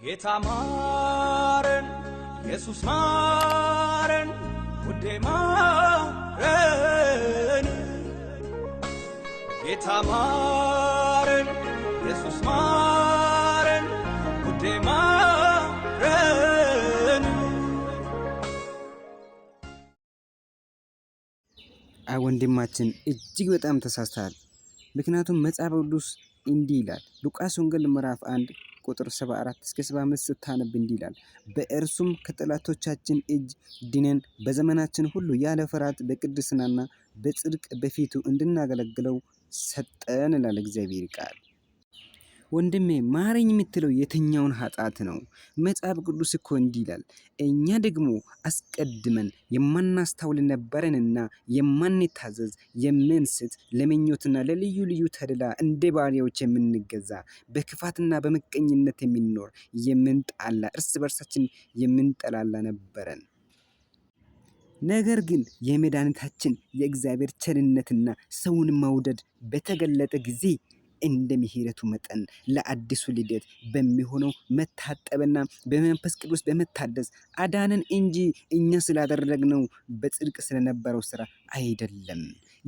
ጌታ ማረን፣ ኢየሱስ ማረን፣ ውዴ ማረን። ጌታ ማረን፣ ኢየሱስ ማረን፣ ውዴ ማረን። ወንድማችን እጅግ በጣም ተሳስተሃል። ምክንያቱም መጽሐፍ ቅዱስ እንዲህ ይላል። ሉቃስ ወንጌል ምዕራፍ 1 ቁጥር 74 እስከ 75 ስታነብ እንዲህ ይላል፣ በእርሱም ከጠላቶቻችን እጅ ድነን በዘመናችን ሁሉ ያለ ፍርሃት በቅድስናና በጽድቅ በፊቱ እንድናገለግለው ሰጠን ይላል እግዚአብሔር ቃል። ወንድሜ ማረኝ የምትለው የትኛውን ኃጢአት ነው? መጽሐፍ ቅዱስ እኮ እንዲህ ይላል፣ እኛ ደግሞ አስቀድመን የማናስተውል ነበረንና የማንታዘዝ የምንስት፣ ለምኞትና ለልዩ ልዩ ተድላ እንደ ባሪያዎች የምንገዛ፣ በክፋትና በምቀኝነት የምንኖር፣ የምንጣላ፣ እርስ በርሳችን የምንጠላላ ነበረን። ነገር ግን የመድኃኒታችን የእግዚአብሔር ቸርነትና ሰውን መውደድ በተገለጠ ጊዜ እንደ ምሕረቱ መጠን ለአዲሱ ልደት በሚሆነው መታጠብና በመንፈስ ቅዱስ በመታደስ አዳነን እንጂ እኛ ስላደረግነው በጽድቅ ስለነበረው ስራ አይደለም።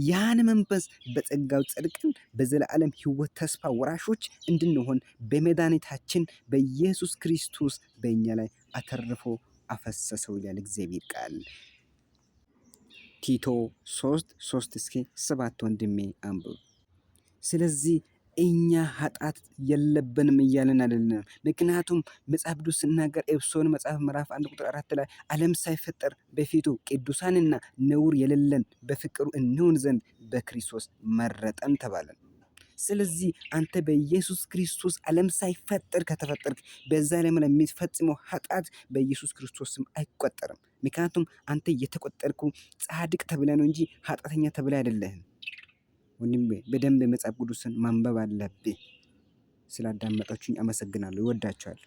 ያን መንፈስ በጸጋው ጸድቀን በዘላለም ሕይወት ተስፋ ወራሾች እንድንሆን በመድኃኒታችን በኢየሱስ ክርስቶስ በእኛ ላይ አተርፎ አፈሰሰው ይላል እግዚአብሔር ቃል። ቲቶ 3:3-7 ወንድሜ አንብብ። ስለዚህ እኛ ኃጢአት የለብንም እያለን አይደለም። ምክንያቱም መጽሐፍ ቅዱስ ሲናገር ኤፌሶን መጽሐፍ ምዕራፍ 1 ቁጥር 4 ላይ ዓለም ሳይፈጠር በፊቱ ቅዱሳንና ነውር የሌለን በፍቅሩ እንሆን ዘንድ በክርስቶስ መረጠን ተባለን። ስለዚህ አንተ በኢየሱስ ክርስቶስ ዓለም ሳይፈጠር ከተፈጠርክ በዛ ዓለም ላይ የምትፈጽመው ኃጢአት በኢየሱስ ክርስቶስ ስም አይቆጠርም። ምክንያቱም አንተ የተቆጠርኩ ጻድቅ ተብለህ ነው እንጂ ኃጢአተኛ ተብለህ አይደለህም። ወንድሜ በደንብ መጽሐፍ ቅዱስን ማንበብ አለብህ። ስላዳመጣችሁኝ አመሰግናለሁ። ይወዳችኋል።